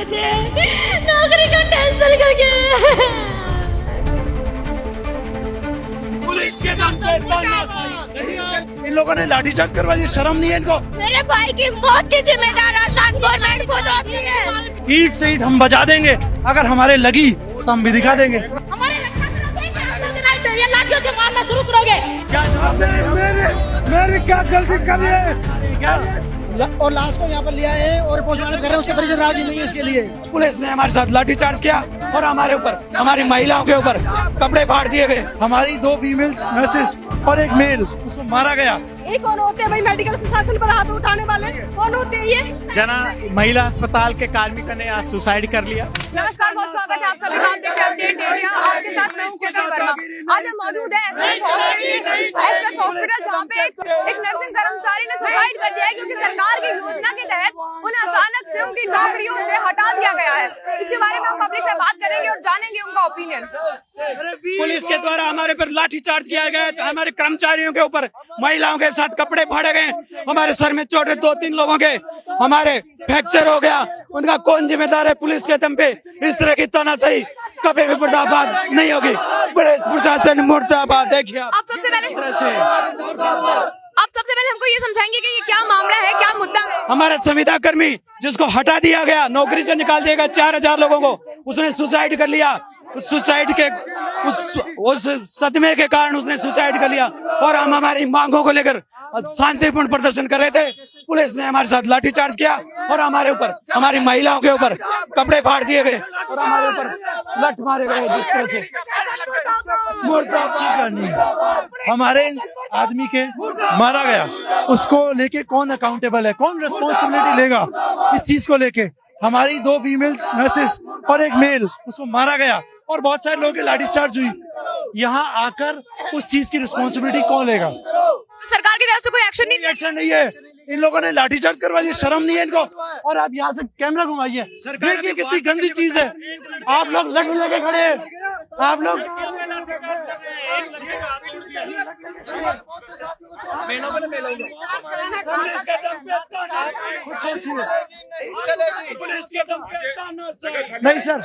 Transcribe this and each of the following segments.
से नौकरी को कैंसिल करके पुलिस के इन लोगों ने लाठीचार्ज करवा दिया, शर्म नहीं है इनको। मेरे भाई की मौत की जिम्मेदार आसाम गवर्नमेंट खुद होती है। ईट से ईट हम बजा देंगे, अगर हमारे लगी तो हम भी दिखा देंगे। हमारे रक्षा करोगे, ये लाठियों से मारना शुरू करोगे। क्या जवाब देंगे? मेरी क्या गलती करी है? क्या और लाश को यहाँ पर लिया है और पोस्टमार्टम कर रहे हैं, उसके परिजन राजी नहीं है इसके लिए। पुलिस ने हमारे साथ लाठीचार्ज किया और हमारे ऊपर, हमारी महिलाओं के ऊपर कपड़े फाड़ दिए गए। हमारी 2 फीमेल नर्सेस और 1 मेल, उसको मारा गया। ये कौन होते हैं भाई मेडिकल प्रशासन पर हाथ उठाने वाले? कौन होते हैं ये? जना महिला अस्पताल के कार्मिक ने आज सुसाइड कर लिया। नमस्कार, बहुत स्वागत है आप सभी का। आप देखते हैं अपडेट इंडिया। आपके साथ मैं हूं कुशल वर्मा। आज हम मौजूद है एसएस हॉस्पिटल, जहां पे एक नर्सिंग कर्मचारी ने सुसाइड कर दिया है क्योंकि सरकार की योजना के तहत उन्हें अचानक से उनकी नौकरियों से हटा दिया गया है। इसके बारे में हम पब्लिक से बात करेंगे और जानेंगे उनका ओपिनियन। पुलिस के द्वारा हमारे पर लाठीचार्ज किया गया, हमारे कर्मचारियों के ऊपर, महिलाओं के साथ कपड़े फाड़े गए, हमारे सर में चोट है 2-3 लोगों के, हमारे फ्रैक्चर हो गया। उनका कौन जिम्मेदार है? पुलिस के दम पे इस तरह की तानाशाही कभी भी मुर्दाबाद नहीं होगी। पुलिस प्रशासन मुर्दाबाद। देखिए आप सबसे पहले हमको ये समझाएंगे कि ये क्या मामला है, क्या मुद्दा है? हमारा संविदा कर्मी जिसको हटा दिया गया, नौकरी से निकाल दिया गया 4000 लोगों को, उसने सुसाइड कर लिया। उस सुसाइड के उस सदमे के कारण उसने सुसाइड कर लिया और हम हमारी मांगों को लेकर शांतिपूर्ण प्रदर्शन कर रहे थे। पुलिस ने हमारे साथ लाठीचार्ज किया और हमारे ऊपर, हमारी महिलाओं के ऊपर कपड़े फाड़ दिए गए और हमारे ऊपर लठ मारे गए। जिस तरह से हमारे आदमी के मारा गया, उसको लेके कौन अकाउंटेबल है, कौन रिस्पॉन्सिबिलिटी लेगा इस चीज को लेके? हमारी 2 फीमेल नर्सेस और 1 मेल, उसको मारा गया और बहुत सारे लोगों की लाठीचार्ज हुई। यहाँ आकर उस चीज की रिस्पॉन्सिबिलिटी कौन लेगा? सरकार की तरफ से कोई एक्शन नहीं? एक्शन नहीं है। इन लोगों ने लाठीचार्ज करवा दिया, शर्म नहीं है इनको। और आप यहाँ से कैमरा घुमाइए, देखिए कितनी गंदी चीज है। आप लोग लगे खड़े हैं, आप लोग नहीं सर,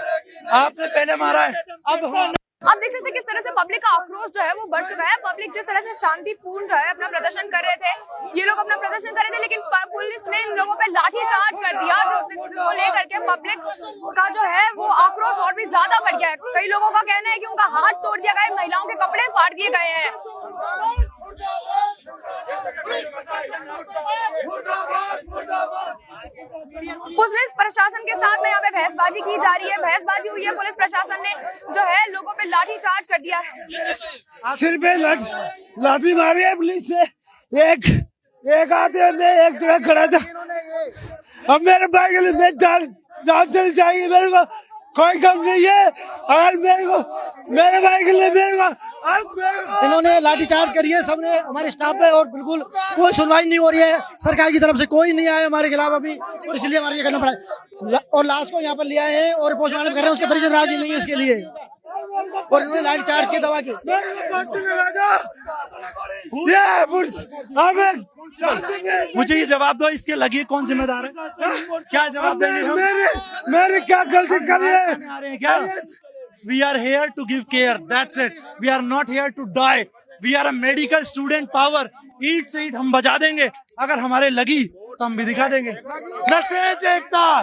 आपने पहले मारा है। अब आप देख सकते हैं किस तरह से पब्लिक का आक्रोश जो है वो बढ़ चुका है। पब्लिक जिस तरह से शांतिपूर्ण जो है अपना प्रदर्शन कर रहे थे, ये लोग अपना प्रदर्शन कर रहे थे, लेकिन पुलिस ने इन लोगों पे लाठी चार्ज कर दिया, जिसको लेकर के पब्लिक का जो है वो आक्रोश और भी ज्यादा बढ़ गया है। कई लोगों का कहना है कि उनका हाथ तोड़ दिया गया है, महिलाओं के कपड़े फाड़ दिए गए हैं। पुलिस प्रशासन के साथ में यहाँ पे बहसबाजी की जा रही है, बहसबाजी हुई है। पुलिस प्रशासन ने जो है लोगों पे लाठी चार्ज कर दिया है। सिर पे लाठी मारी है पुलिस ने। एक आदमी में एक जगह खड़ा था। अब मेरे भाई के लिए मैं जान चली जाएगी, मेरे को कोई कम नहीं है। और मेरे भाई के लिए इन्होंने लाठीचार्ज करी है सबने, हमारे स्टाफ पे, और बिल्कुल कोई सुनवाई नहीं हो रही है। सरकार की तरफ से कोई नहीं आया हमारे खिलाफ अभी, और इसलिए हमारे ये करना पड़ा। और लाश को यहाँ पर लिया है और पोस्टमार्टम कर रहे हैं, उसके परिजन राजी नहीं है इसके लिए। और इन्होंने लाठीचार्ज की दवा की। मुझे ये जवाब दो, इसके लगी कौन जिम्मेदार है? क्या जवाब देंगे हम? मेरी क्या गलती करी है? आ रहे हैं क्या? We are here to give care. That's it. We are not here to die. We are a medical student power. ईट से ईट हम बजा देंगे, अगर हमारे लगी तो हम भी दिखा देंगे। नर्सेज एकता,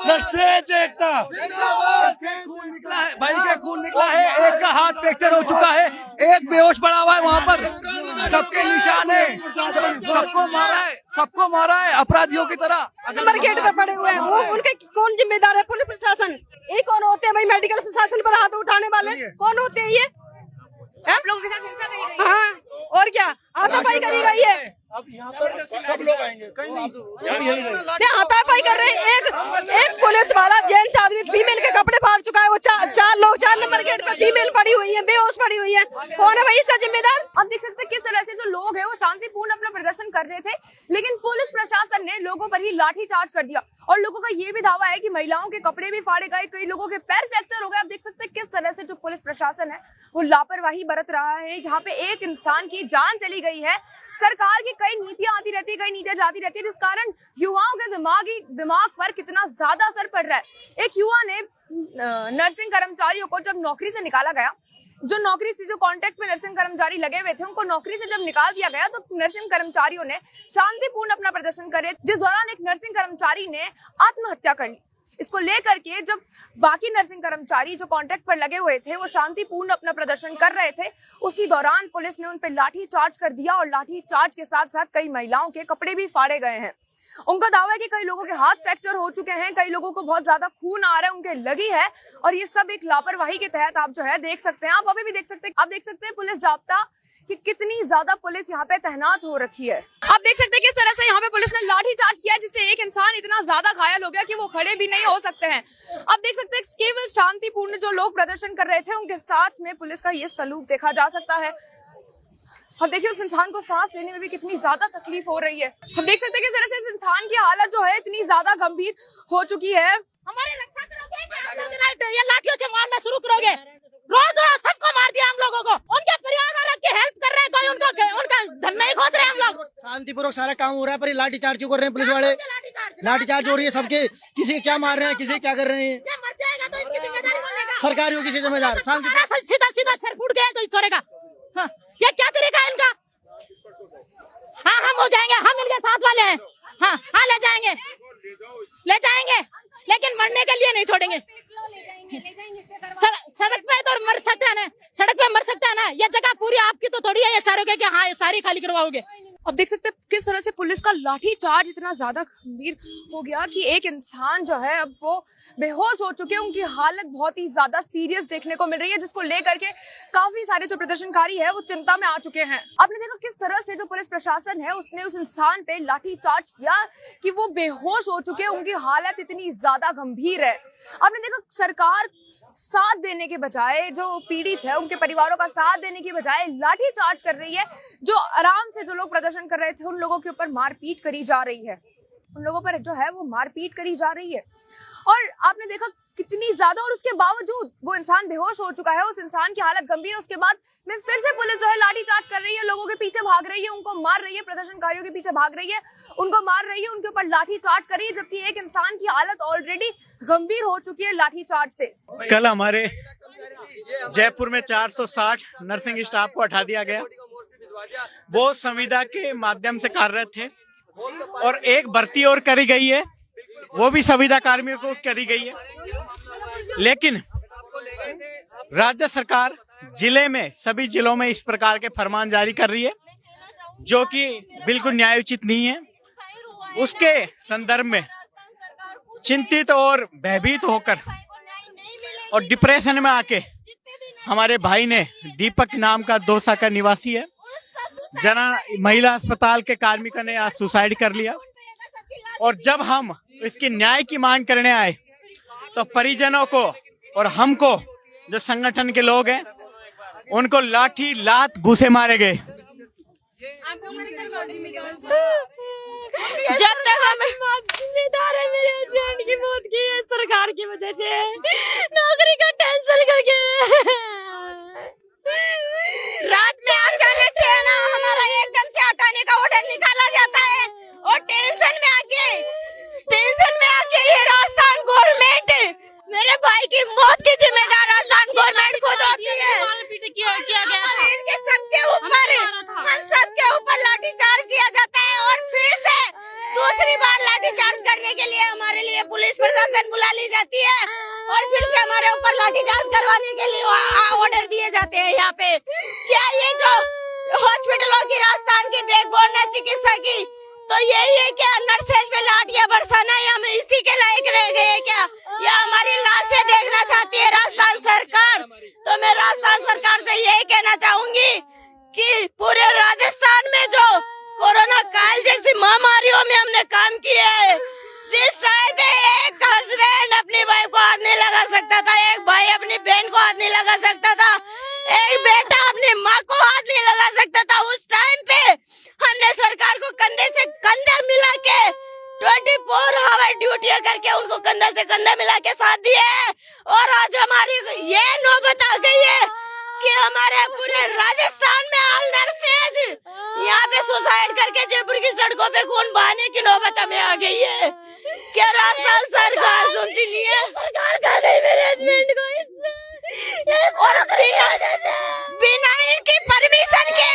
नर्सेज एकता। खून निकला है, भाई का खून निकला है, एक का हाथ फ्रैक्चर हो चुका है, एक बेहोश पड़ा हुआ है वहाँ पर। सबके निशान है, सबको मारा है अपराधियों की तरह। नंबर गेट पर पड़े हुए हैं, वो उनके कौन जिम्मेदार है? पुलिस प्रशासन। ये कौन होते हैं भाई मेडिकल प्रशासन पर हाथ उठाने वाले? कौन होते हैं ये? आप लोगों के साथ हिंसा करी गई है। हाँ, और क्या हाथापाई करी गई है? अब यहाँ पर सब लोग आएंगे, कहीं नहीं, हाथापाई कर रहे हैं। एक पुलिस वाला जेंट्स आदमी फीमेल के कपड़े फाड़ चुका चुका है। वो चार लोग 4 नंबर गेट पे फीमेल पड़ी हुई है, बेहोश पड़ी हुई है। कौन है भाई इसका जिम्मेदार? आप देख सकते हैं किस तरह से जो लोग हैं वो शांतिपूर्ण अपना प्रदर्शन कर रहे थे, लेकिन पुलिस प्रशासन ने लोगों पर ही लाठी चार्ज कर दिया। और लोगों का ये भी दावा है कि महिलाओं के कपड़े भी फाड़े गए, कई लोगों के पैर फ्रैक्चर हो गए। आप देख सकते हैं किस तरह से जो पुलिस प्रशासन है वो लापरवाही बरत रहा है, जहाँ पे एक इंसान की जान चली गई है। सरकार की कई नीतियां आती रहती है, कई नीतियां जाती रहती है, जिस कारण युवाओं के दिमाग पर कितना ज्यादा असर पड़ रहा है। एक युवा ने नर्सिंग कर्मचारियों को जब नौकरी से निकाला गया, जो नौकरी से जो कॉन्ट्रैक्ट पे नर्सिंग कर्मचारी लगे हुए थे, उनको नौकरी से जब निकाल दिया गया तो नर्सिंग कर्मचारियों ने शांतिपूर्ण अपना प्रदर्शन करे, जिस दौरान एक नर्सिंग कर्मचारी ने आत्महत्या कर ली। इसको लेकर के जब बाकी नर्सिंग कर्मचारी जो कॉन्ट्रैक्ट पर लगे हुए थे वो शांतिपूर्ण अपना प्रदर्शन कर रहे थे, उसी दौरान पुलिस ने उन पर लाठी चार्ज कर दिया और लाठी चार्ज के साथ साथ कई महिलाओं के कपड़े भी फाड़े गए हैं। उनका दावा है कि कई लोगों के हाथ फ्रैक्चर हो चुके हैं, कई लोगों को बहुत ज्यादा खून आ रहा है, उनके लगी है, और ये सब एक लापरवाही के तहत आप जो है देख सकते हैं। आप अभी भी देख सकते हैं, आप देख सकते हैं पुलिस जाब्ता कि कितनी ज्यादा पुलिस यहाँ पे तैनात हो रखी है। आप देख सकते हैं किस तरह से यहाँ पे पुलिस ने लाठी चार्ज किया, जिससे एक इंसान इतना ज्यादा घायल हो गया कि वो खड़े भी नहीं हो सकते हैं। आप देख सकते हैं केवल शांतिपूर्ण जो लोग प्रदर्शन कर रहे थे उनके साथ में पुलिस का ये सलूक देखा जा सकता है। अब देखिए उस इंसान को सांस लेने में भी कितनी ज्यादा तकलीफ हो रही है। हम देख सकते हैं किस तरह से इस इंसान की हालत जो है इतनी ज्यादा गंभीर हो चुकी है। हमारी रक्षा करोगे या लाठियों से मारना शुरू करोगे? रोज रोज सबको मार दिया हम लोगों को, उनके परिवार वालों की हेल्प कर रहे हैं, कोई उनका धन नहीं खोज रहे। हम लोग शांतिपूर्वक सारा काम हो रहा है, पर लाठी चार्ज क्यों कर रहे हैं पुलिस वाले? लाठी चार्ज हो रही है सबके, किसी क्या मार रहे हैं, किसी क्या कर रहे हैं। मर जाएगा तो इसकी जिम्मेदारी कौन लेगा? सरकार हो किसी जिम्मेदार। सीधा सीधा सर फूट गया तो छोड़ेगा। हाँ, ये क्या तरीका है इनका? हाँ हम हो जाएंगे, हम इनके साथ वाले हैं। हाँ हाँ ले जाएंगे, लेकिन मरने के लिए नहीं छोड़ेंगे। सड़क पे तो मर सकते हैं ना, सड़क पे मर सकते हैं ना। ये जगह पूरी आपकी तो थोड़ी है ये सारों के कि हाँ ये सारी खाली करवाओगे। अब देख सकते हैं किस तरह से पुलिस का लाठी चार्ज इतना ज्यादा गंभीर हो गया कि एक इंसान जो है अब वो बेहोश हो चुके हैं। उनकी हालत बहुत ही ज्यादा सीरियस देखने को मिल रही है, जिसको लेकर के काफी सारे जो प्रदर्शनकारी है वो चिंता में आ चुके हैं। आपने देखा किस तरह से जो पुलिस प्रशासन है उसने उस इंसान पे लाठी चार्ज किया कि वो बेहोश हो चुके हैं, उनकी हालत इतनी ज्यादा गंभीर है। आपने देखा सरकार साथ देने के बजाय, जो पीड़ित है उनके परिवारों का साथ देने के बजाय लाठी चार्ज कर रही है। जो आराम से जो लोग प्रदर्शन कर रहे थे उन लोगों के ऊपर मारपीट करी जा रही है, उन लोगों पर जो है वो मारपीट करी जा रही है। और आपने देखा कितनी ज्यादा, और उसके बावजूद वो इंसान बेहोश हो चुका है, उस इंसान की हालत गंभीर है। उसके बाद में फिर से पुलिस जो है लाठी चार्ज कर रही है, लोगों के पीछे भाग रही है, उनको मार रही है, प्रदर्शनकारियों के पीछे भाग रही है, उनको मार रही है, उनके ऊपर लाठी चार्ज कर रही है, जबकि एक इंसान की हालत ऑलरेडी गंभीर हो चुकी है लाठी चार्ज से। कल हमारे जयपुर में 460 नर्सिंग स्टाफ को हटा दिया गया। वो संविदा के माध्यम से कार्यरत थे, और एक भर्ती और करी गई है, वो भी संविदा कार्मिकों को करी गई है। लेकिन राज्य सरकार जिले में, सभी जिलों में इस प्रकार के फरमान जारी कर रही है, जो कि बिल्कुल न्यायोचित नहीं है। उसके संदर्भ में चिंतित और भयभीत होकर और डिप्रेशन में आके हमारे भाई ने, दीपक नाम का दौसा का निवासी है, महिला अस्पताल के कार्मिकों ने आज सुसाइड कर लिया। और जब हम इसकी न्याय की मांग करने आए तो परिजनों को और हमको, जो संगठन के लोग हैं, उनको लाठी लात घूसे मारे गए। जब तक हमें जिम्मेदार है, मेरे हस्बैंड की मौत की है सरकार की वजह से, नौकरी का टेंशन करके। रात में अचानक से ना हमारा एकदम से हटाने का ऑर्डर निकाला जाता है, और टेंशन में आके ये राजस्थान गवर्नमेंट, मेरे भाई की मौत की जिम्मेदार राजस्थान गवर्नमेंट खुद होती है। इनके सबके ऊपर, हम सबके ऊपर लाठी चार्ज किया जाता है, और फिर से दूसरी बार लाठी चार्ज करने के लिए हमारे लिए पुलिस प्रशासन बुला ली जाती है, और फिर से हमारे ऊपर लाठी चार्ज करवाने के लिए ऑर्डर दिए जाते हैं। यहाँ पे क्या ये जो हॉस्पिटलों की, राजस्थान की बैकबोन है चिकित्सा की, तो यही है क्या नर्सेज पे लाठियां बरसाना, या हम इसी के लायक रह गए क्या, या हमारी लाशें देखना चाहती है राजस्थान सरकार? तो मैं राजस्थान सरकार से यही कहना चाहूंगी कि पूरे राजस्थान में जो कोरोना काल जैसी महामारियों में हमने काम किया है, जिस टाइम पे एक हस्बैंड अपनी वाइफ को हाथ नहीं लगा सकता था, एक भाई अपनी बहन को हाथ नहीं लगा सकता था, एक बेटा अपनी माँ को हाथ नहीं लगा सकता था। उस टाइम पे हमने सरकार को कंधे से कंधा मिला के 24 आवर ड्यूटियां करके उनको कंधा से कंधा मिला के साथ दिए। और आज हमारी ये नौबत आ गई है कि हमारे पूरे राजस्थान में ऑल नर्सेज यहाँ पे सुसाइड करके जयपुर की सड़कों पे खून बहाने की नौबत हमें आ गई है। क्या राजस्थान सरकार सुनती नहीं है? सरकार खा गई मेरे हस्बैंड को और बिना इनकी परमिशन के,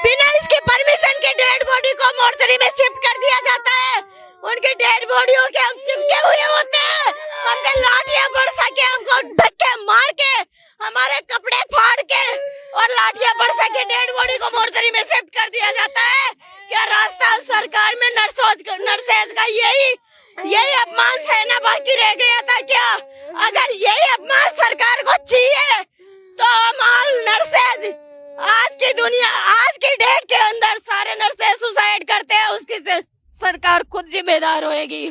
बिना इसकी परमिशन के डेड बॉडी को मोर्चरी में शिफ्ट कर दिया जाता है। उनकी डेड बॉडियों के हम चिपके हुए होते हैं, हम पे लाठियां बरसा के, हमको धक्के मार के, हमारे कपड़े फाड़ के और लाठियां बरसा के डेड बॉडी को मोर्चरी में शिफ्ट कर दिया जाता है। क्या राजस्थान सरकार में नर्सेज का यही अपमान सहना बाकी रह गया था क्या? अगर यही अपमान सरकार को चाहिए तो हम ऑल नर्सेज आज की डेट के अंदर सारे नर्सेज सुसाइड करते हैं, उसकी सरकार खुद जिम्मेदार होएगी।